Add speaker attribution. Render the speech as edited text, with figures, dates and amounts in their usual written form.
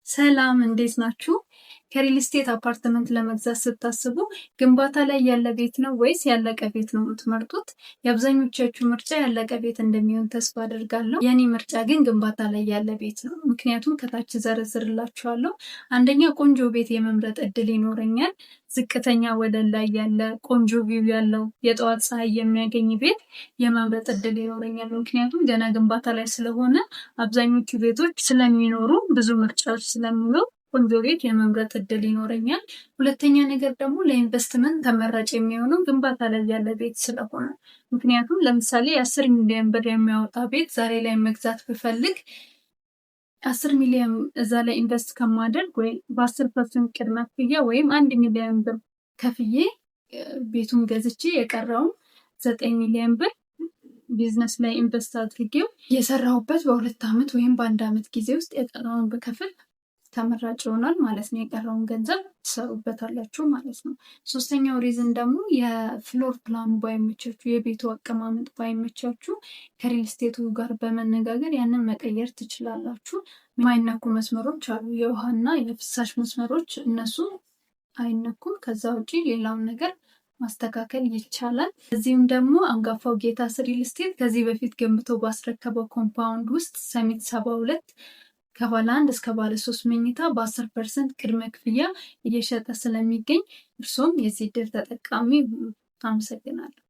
Speaker 1: ሰላም እንዴት ናችሁ? ከሪል ስቴት አፓርትመንት ለመግዛት ስታስቡ ግንባታ ላይ ያለ ቤት ነው ወይስ ያለቀ ቤት ነው የምትመርጡት? የአብዛኞቻችሁ ምርጫ ያለቀ ቤት እንደሚሆን ተስፋ አደርጋለሁ። የኔ ምርጫ ግን ግንባታ ላይ ያለ ቤት ነው። ምክንያቱም ከታች ዘረዝርላችኋለሁ። አንደኛ ቆንጆ ቤት የመምረጥ እድል ይኖረኛል። ዝቅተኛ ወለል ላይ ያለ ቆንጆ ቪው ያለው የጠዋት ፀሐይ የሚያገኝ ቤት የመምረጥ እድል ይኖረኛል። ምክንያቱም ገና ግንባታ ላይ ስለሆነ አብዛኞቹ ቤቶች ስለሚኖሩ ብዙ ምርጫዎች ስለሚኖሩ ቆንጆ ቤት የመምረጥ እድል ይኖረኛል። ሁለተኛ ነገር ደግሞ ለኢንቨስትመንት ተመራጭ የሚሆነው ግንባታ ላይ ያለ ቤት ስለሆነ፣ ምክንያቱም ለምሳሌ 10 ሚሊዮን ብር የሚያወጣ ቤት ዛሬ ላይ መግዛት ብፈልግ 10 ሚሊዮን እዛ ላይ ኢንቨስት ከማደርግ ወይ በ10% ቅድመ ክፍያ ወይም 1 ሚሊዮን ብር ከፍዬ ቤቱን ገዝቼ የቀረውን 9 ሚሊዮን ብር ቢዝነስ ላይ ኢንቨስት አድርጌው የሰራሁበት በ2 ዓመት ወይም በ1 ዓመት ጊዜ ውስጥ የቀረውን ብከፍል ተመራጭ ይሆናል ማለት ነው። የቀረውን ገንዘብ ትሰሩበታላችሁ ማለት ነው። ሶስተኛው ሪዝን ደግሞ የፍሎር ፕላኑ ባይመቻችሁ፣ የቤቱ አቀማመጥ ባይመቻችሁ ከሪል ስቴቱ ጋር በመነጋገር ያንን መቀየር ትችላላችሁ። የማይነኩ መስመሮች አሉ፣ የውሃና የፍሳሽ መስመሮች፣ እነሱ አይነኩም። ከዛ ውጪ ሌላውን ነገር ማስተካከል ይቻላል። እዚህም ደግሞ አንጋፋው ጌታስ ሪል ስቴት ከዚህ በፊት ገንብቶ ባስረከበው ኮምፓውንድ ውስጥ ሰሚት 72 ከባለ 1 እስከ ባለ 3 መኝታ በ10% ቅድመ ክፍያ እየሸጠ ስለሚገኝ እርሶም የዚህ ዕድል ተጠቃሚ። አመሰግናለሁ።